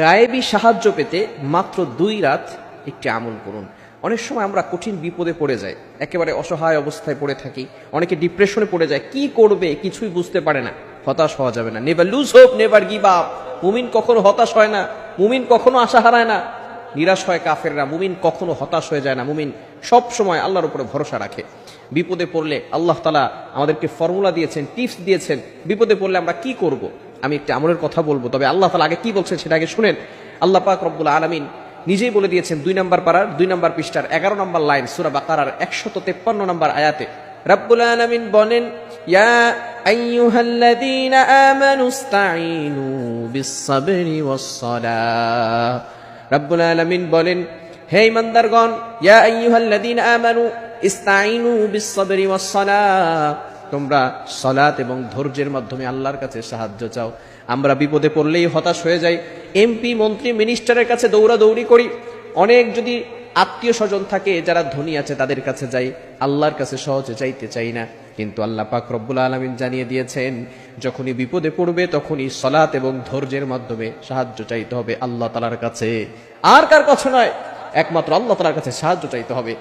গায়েবী সাহায্য পেতে মাত্র 2 রাত একটি আমল করুন। অনেক সময় আমরা কঠিন বিপদে পড়ে যাই, একেবারে অসহায় অবস্থায় পড়ে থাকি, অনেকে ডিপ্রেশনে পড়ে যায়, কি করবে কিছুই বুঝতে পারে না। হতাশ হওয়া যাবে না। Never lose hope, never give up. মুমিন কখনো হতাশ হয় না, মুমিন কখনো আশা হারায় না। নিরাশ হয় কাফেররা, মুমিন কখনো হতাশ হয়ে যায় না। মুমিন সব সময় আল্লাহর উপরে ভরসা রাখে। বিপদে পড়লে আল্লাহ তাআলা আমাদেরকে ফর্মুলা দিয়েছেন, টিপস দিয়েছেন। বিপদে পড়লে আমরা কি করব। আমি একটা আমলের কথা বলবো, তবে আল্লাহ তাআলা আগে কি বলছেন সেটা আগে শুনেন। আল্লাহ পাক রব্বুল আলামিন নিজেই বলে দিয়েছেন 2 নম্বর পারার 2 নম্বর পৃষ্ঠার 11 নম্বর লাইন সূরা বাকারার 153 নম্বর আয়াতে রব্বুল আলামিন বলেন, ইয়া আইয়ুহাল্লাযীনা আমানুস্তাঈনু বিস-সাবরি ওয়াস-সালাহ। রব্বুল আলামিন বলেন, হে ঈমানদারগণ, ইয়া আইয়ুহাল্লাযীনা আমানু ইস্তাঈনু বিস-সাবরি ওয়াস-সালাহ, তোমরা সালাত এবং ধৈর্যের মাধ্যমে আল্লাহর কাছে সাহায্য চাও। আমরা বিপদে পড়লেই হতাশ হয়ে যাই, এমপি মন্ত্রী মিনিস্টারের কাছে দৌড়াদৌড়ি করি। অনেক যদি আত্মীয় স্বজন থাকে যারা ধনী আছে তাদের কাছে যাই, আল্লাহর কাছে সহজে চাইতে চাই না। কিন্তু আল্লাহ পাক রব্বুল আলামিন জানিয়ে দিয়েছেন, যখনই বিপদে পড়বে তখনই সালাত এবং ধৈর্যের মাধ্যমে সাহায্য চাইতে হবে আল্লাহ তাআলার কাছে, আর কার কাছে নয়, একমাত্র আল্লাহ তাআলার কাছে সাহায্য চাইতে হবে।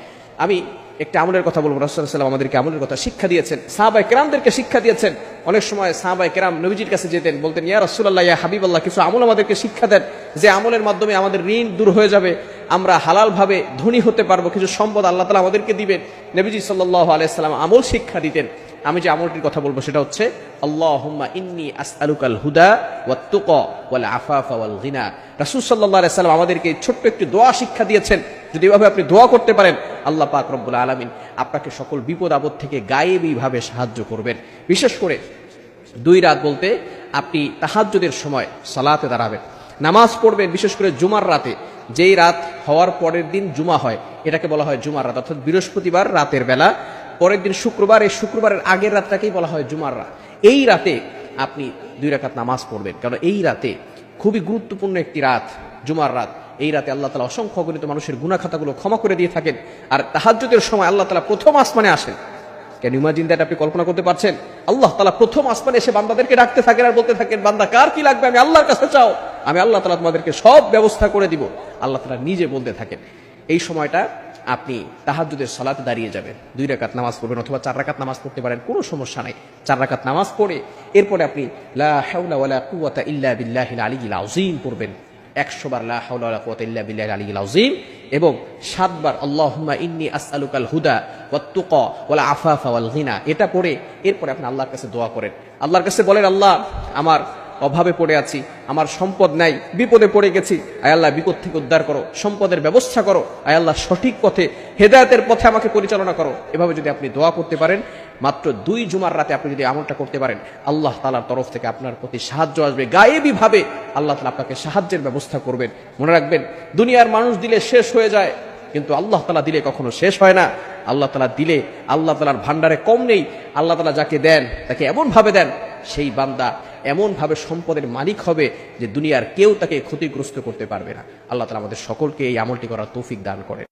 আমি একটা আমলের কথা বলবো। রাসূলুল্লাহ সাল্লাল্লাহু আলাইহি ওয়াসাল্লাম আমাদেরকে আমলের কথা শিক্ষা দিয়েছেন, সাহাবায়ে কেরামদেরকে শিক্ষা দিয়েছেন। অনেক সময় সাহাবায়ে কেরাম নবীজির কাছে যেতেন, বলতেন, ইয়া রাসূলুল্লাহ, ইয়া হাবিবাল্লাহ, কিছু আমল আমাদেরকে শিক্ষা দেন, যে আমলের মাধ্যমে আমাদের ঋণ দূর হয়ে যাবে, আমরা হালাল ভাবে ধনী হতে পারবো, কিছু সম্পদ আল্লাহ তাআলা আমাদেরকে দিবেন। নবীজি সাল্লাল্লাহু আলাইহি ওয়াসাল্লাম আমল শিক্ষা দিতেন। আমি যে আমলটির কথা বলবো সেটা হচ্ছে, আল্লাহুম্মা ইন্নী আসআলুকাল হুদা ওয়াত তুকা ওয়াল আফাফা ওয়াল গিনা। রাসূল সাল্লাল্লাহু আলাইহি ওয়াসাল্লাম আমাদেরকে ছোট্ট একটি দোয়া শিক্ষা দিয়েছেন। যদি এভাবে আপনি দোয়া করতে পারেন, আল্লাহ পাক রব্বুল আলামিন আপনাকে সকল বিপদ আপদ থেকে গায়েবী ভাবে সাহায্য করবেন। বিশেষ করে 2 রাত বলতে আপনি তাহাজ্জুদের সময় সালাতে দাঁড়াবেন, নামাজ পড়বেন। বিশেষ করে জুমার রাতে, যেই রাত হওয়ার পরের দিন জুমা হয়, এটাকে বলা হয় জুমার রাত, অর্থাৎ বৃহস্পতিবার রাতের বেলা, পরের দিন শুক্রবার, এই শুক্রবারের আগের রাতটাকেই বলা হয় জুমার রাত। এই রাতে আপনি 2 রাকাত নামাজ পড়বেন, কারণ এই রাতে খুবই গুরুত্বপূর্ণ একটি রাত, জুমার রাত। এই রাতে আল্লাহ তাআলা অসংখ্য অগণিত মানুষের গুনাহ খাতাগুলো ক্ষমা করে দিয়ে থাকেন। আর তাহাজ্জুদের সময় আল্লাহ তাআলা প্রথম আসমানে আসেন। Can you imagine that? আপনি কল্পনা করতে পারছেন? আল্লাহ তাআলা প্রথম আসমানে এসে বান্দাদেরকে ডাকতে থাকেন আর বলতে থাকেন, বান্দা কার কি লাগবে আমি আল্লাহর কাছে চাও, আমি আল্লাহ তাআলা তোমাদেরকে সব ব্যবস্থা করে দিব। আল্লাহ তাআলা নিজে বলতে থাকেন। এই সময়টা আপনি তাহাজ্জুদের সালাতে দাঁড়িয়ে যাবেন, 2 রাকাত নামাজ পড়বেন, অথবা 4 রাকাত নামাজ পড়তে পারেন, কোনো সমস্যা নাই। 4 রাকাত নামাজ পড়ে এরপরে আপনি লা হাওলা ওয়ালা কুওয়াতা ইল্লা বিল্লাহিল আলিয়্যিল আযীম পড়বেন। 100 বার লা হাওলা ওয়ালা কুওয়াতা ইল্লা বিল্লাহিল আলিয়্যিল আযীম, এবং 7 বার আল্লাহুম্মা ইন্নী আসআলুকাল হুদা ওয়াত তুকা ওয়াল আফাফা ওয়াল গিনা। এটা পড়ে এরপরে আপনি আল্লাহর কাছে দোয়া করেন। আল্লাহর কাছে বলেন, আল্লাহ, আমার অভাবে পড়ে আছি, আমার সম্পদ নাই, বিপদে পড়ে গেছি, আয় আল্লাহ বিপদ থেকে উদ্ধার করো, সম্পদের ব্যবস্থা করো, আয় আল্লাহ সঠিক পথে, হেদায়েতের পথে আমাকে পরিচালনা করো। এভাবে যদি আপনি দোয়া করতে পারেন, মাত্র 2 জুমার রাতে আপনি যদি আমলটা করতে পারেন, আল্লাহ তাআলার তরফ থেকে আপনার প্রতি সাহায্য আসবে। গায়েবী ভাবে আল্লাহ তাআলা আপনাকে সাহায্যের ব্যবস্থা করবেন। মনে রাখবেন, দুনিয়ার মানুষ দিলে শেষ হয়ে যায়, কিন্তু আল্লাহ তাআলা দিলে কখনো শেষ হয় না। আল্লাহ তাআলা দিলে আল্লাহ তাআলার ভান্ডারে কম নেই। আল্লাহ তাআলা যাকে দেন তাকে এমন ভাবে দেন, সেই বান্দা এমন ভাবে সম্পদের মালিক হবে যে দুনিয়ার কেউ তাকে ক্ষতিগ্রস্ত করতে পারবে না। আল্লাহ তাআলা আমাদের সকলকে এই আমলটি করার তৌফিক দান করেন।